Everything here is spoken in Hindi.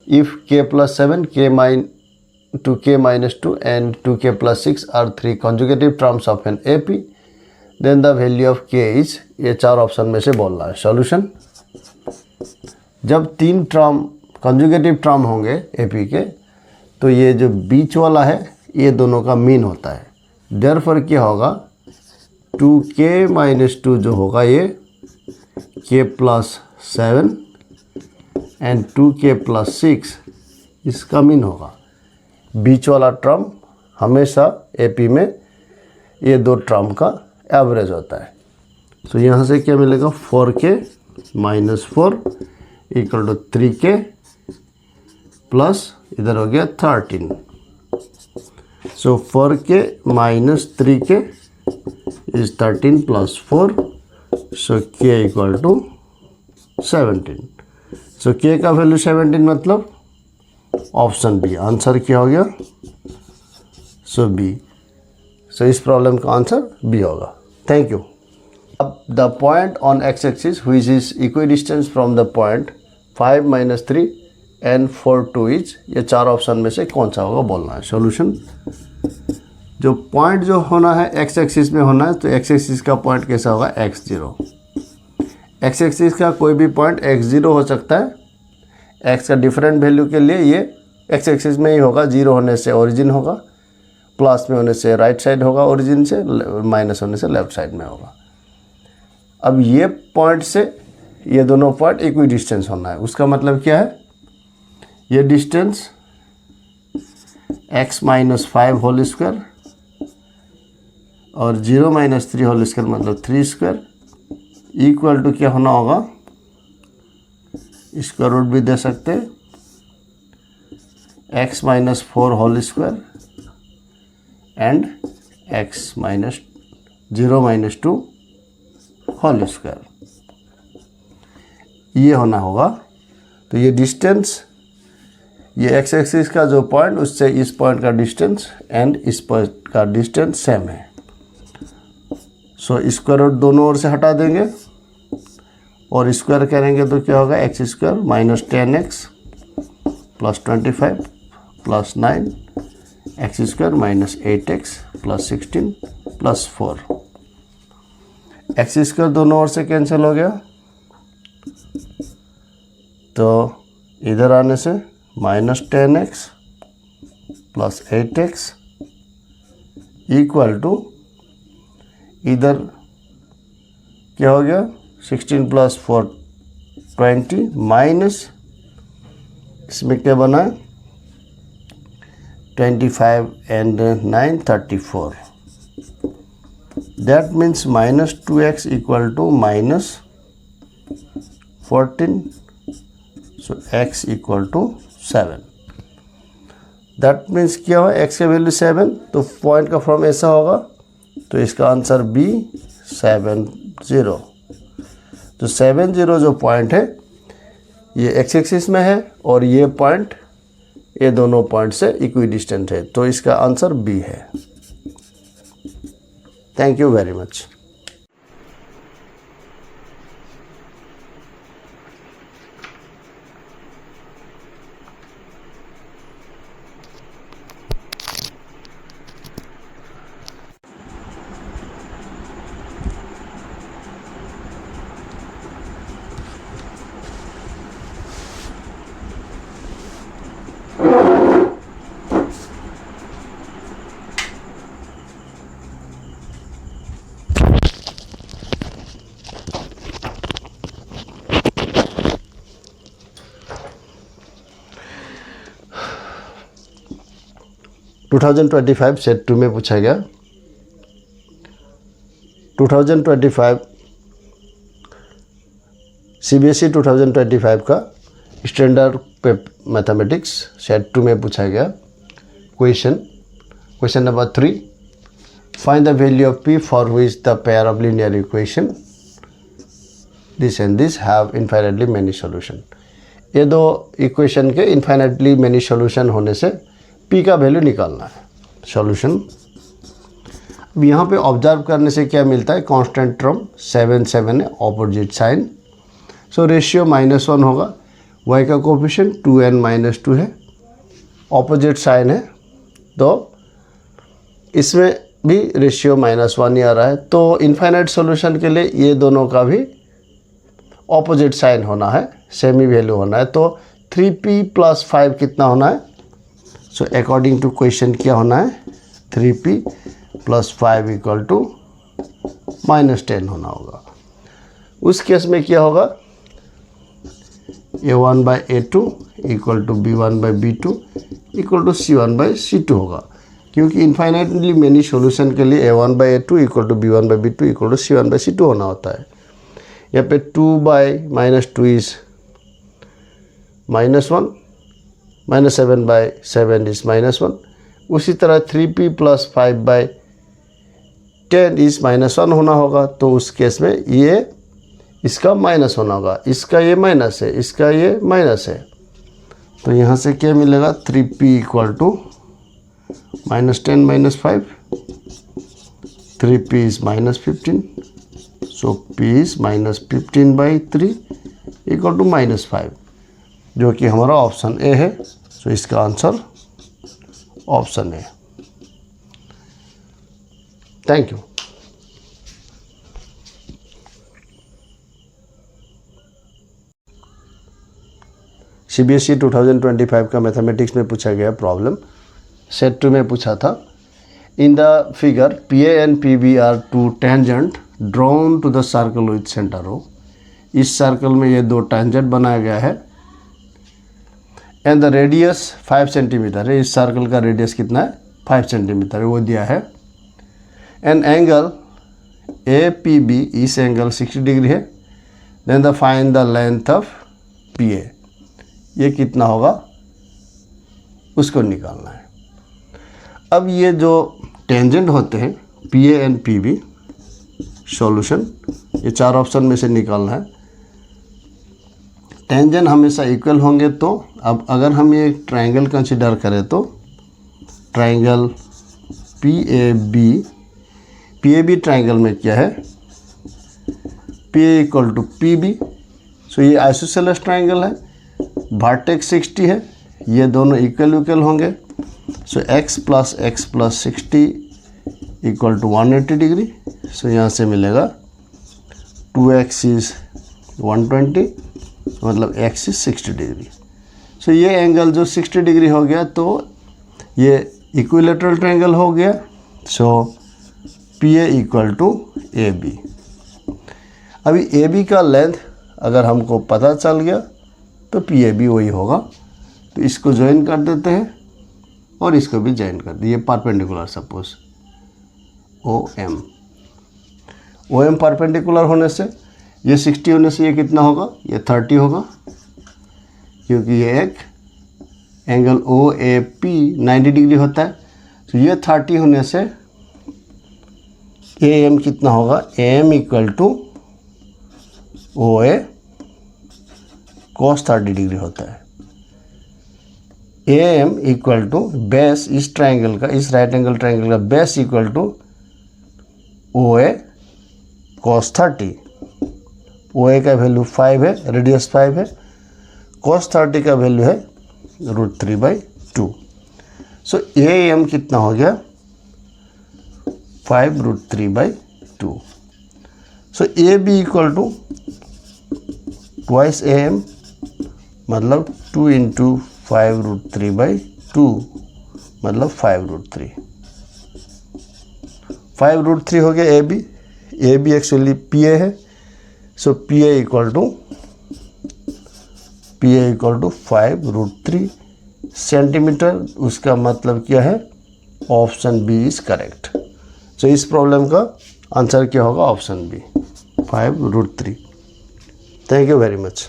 if k plus 7, k minus 2 and 2k plus 6 are three consecutive terms of an AP, then the value of k is, ये चार ऑप्शन में से बोलना है सॉल्यूशन। जब तीन टर्म कंजुगेटिव टर्म होंगे AP के, तो ये जो बीच वाला है ये दोनों का मीन होता है। देयरफॉर क्या होगा, 2k minus 2 जो होगा ये k plus 7 and 2k plus 6 इसका मीन होगा। बीच वाला टर्म हमेशा AP में ये दो टर्म का एवरेज होता है। तो यहाँ से क्या मिलेगा, 4k minus 4 equal to 3k plus इधर हो गया 13। So 4k minus 3k is 13 plus 4, so k equal to 17। So k का वैल्यू 17 मतलब ऑप्शन बी। आंसर क्या हो गया, सो बी। सो इस प्रॉब्लम का आंसर बी होगा। Thank you. अब the point on X axis which is equidistant from the point 5 minus 3 and 4 2 is, ये चार ऑप्शन में से कौन सा होगा बोलना है। सॉल्यूशन, जो पॉइंट जो होना है एक्स एक्सिस में होना है, तो एक्स एक्सिस का पॉइंट कैसा होगा, x0। एक्स एक्सिस का कोई भी पॉइंट x0 हो सकता है। x का डिफरेंट वैल्यू के लिए ये एक्स एक्सिस में ही होगा। 0 होने से ओरिजिन होगा, प्लस में होने से राइट साइड होगा ओरिजिन से, माइनस होने से लेफ्ट साइड में होगा। अब ये पॉइंट से ये दोनों पॉइंट इक्वी डिस्टेंस होना है। उसका मतलब क्या है, ये distance x minus 5 whole square और 0 minus 3 होल स्क्वायर मतलब 3 स्क्वायर इक्वल टू क्या होना होगा, स्क्वायर रूट भी दे सकते हैं, x minus 4 whole square and x minus 0 minus 2 whole square, ये होना होगा। तो ये डिस्टेंस, ये एक्स एक्सिस का जो पॉइंट उससे इस पॉइंट का डिस्टेंस एंड इस पॉइंट का डिस्टेंस सेम है। सो स्क्वायर रूट दोनों ओर से हटा देंगे और स्क्वायर करेंगे तो क्या होगा, x square minus 10x plus 25 plus 9 x square minus 8x plus 16 plus 4। X square दोनों ओर से कैंसिल हो गया, तो इधर आने से minus 10x plus 8x equal to इधर क्या हो गया, 16 प्लस 4 20 माइनस इसमें क्या बना है 25 and 9 34। That means minus 2x equal to minus 14। So x equal to 7। That means क्या हो, x का वैल्यू 7, तो पॉइंट का फॉर्म ऐसा होगा। तो इसका आंसर बी 70। तो 70 जो पॉइंट है ये एक्स एक्सिस में है और ये पॉइंट ये दोनों पॉइंट से इक्विडिस्टेंट है, तो इसका आंसर बी है। Thank you very much. टू 2025 सेट 2 में पूछा गया 2025 CBSE 2025 का स्टैंडर्ड मैथमेटिक्स सेट 2 में पूछा गया question number 3, find the value of p for which the pair of linear equation this and this have infinitely many solution. ये दो इक्वेशन के इनफाइनाइटली मेनी सॉल्यूशन होने से p का वैल्यू निकालना है। सॉल्यूशन, अब यहाँ पे ऑब्जर्व करने से क्या मिलता है, कांस्टेंट टर्म 7 7 है, ऑपोजिट साइन, सो रेशियो -1 होगा। y का कोफिशिएंट 2n-2 है, ऑपोजिट साइन है, तो इसमें भी रेशियो -1 ही आ रहा है। तो इनफाइनाइट सॉल्यूशन के लिए ये दोनों का भी ऑपोजिट साइन होना है, सेम ही वैल्यू होना है। तो 3p + 5 कितना होना है? सो अकॉर्डिंग टू क्वेश्चन क्या होना है? 3p + 5 = -10 होना होगा। उस केस में क्या होगा? a1/a2 = b1/b2 = c1/c2 होगा, क्योंकि इन्फाइनाइटली मेनी सॉल्यूशन के लिए a1/a2 = b1/b2 = c1/c2 होना होता है। यहाँ पे 2/-2 इज़ -1, -7/7 इज़ -1। उसी तरह 3p + 5/10 इज़ -1 होना होगा। तो उस केस में ये इसका माइनस होना होगा, इसका ये माइनस है, इसका ये माइनस है। तो यहाँ से क्या मिलेगा? 3p = -10 - 5, 3p is -15, so p is -15/3 = -5, जो कि हमारा ऑप्शन ए है। सो इसका answer option A. Thank you. CBSE 2025 का मैथमेटिक्स में पूछा गया प्रॉब्लम, सेट 2 में पूछा था। In the figure PA and PB are two tangent drawn to the circle with centre O। इस सर्कल में ये दो टेंजेंट बनाया गया है एंड द रेडियस 5 सेंटीमीटर है। इस सर्कल का रेडियस कितना है? 5 सेंटीमीटर है, वो दिया है। एंड एंगल APB, इस एंगल 60 डिग्री है। Then the find the length of PA, ये कितना होगा उसको निकालना है। अब ये जो टेंजेंट होते हैं PA एंड PB, सॉल्यूशन ये 4 ऑप्शन में से निकालना है। टेंजेंट हमेशा इक्वल होंगे। तो अब अगर हम ये ट्रायंगल कंसीडर करें तो ट्रायंगल PAB ट्रायंगल में क्या है? PA = PB। सो ये आइसोसेलेस ट्रायंगल है, वर्टेक्स 60 है, ये दोनों इक्वल होंगे। सो x + x + 60 = 180 डिग्री। सो यहाँ से मिलेगा 2x is 120, मतलब x is 60 डिग्री। सो ये एंगल जो 60 डिग्री हो गया तो ये इक्विलेटरल ट्रायंगल हो गया। सो PA = AB। अभी AB का लेंथ अगर हमको पता चल गया तो PAB वही होगा। तो इसको ज्वाइन कर देते हैं और इसको भी ज्वाइन कर दिए परपेंडिकुलर। सपोज OM परपेंडिकुलर होने से ये 60 होने से ये कितना होगा? ये 30 होगा, क्योंकि ये एक एंगल OAP 90 डिग्री होता है। तो ये 30 होने से AM कितना होगा? AM = OA cos 30 डिग्री होता है। AM = बेस, इस ट्रायंगल का, इस राइट एंगल ट्रायंगल का बेस = OA cos 30। OA का वैल्यू 5 है, रेडियस 5 है, cos 30 का वैल्यू है √3/2। सो AM कितना हो गया? 5 √3/2। सो AB = ट्वाइस AM, मतलब 2 × 5 √3/2, मतलब 5 √3। 5 √3 हो गया AB। AB एक्चुअली PA है। So PA = 5 √3 centimetre. उसका मतलब क्या है? Option B is correct. So इस प्रॉब्लम का आंसर क्या होगा? Option B, 5 √3। Thank you very much.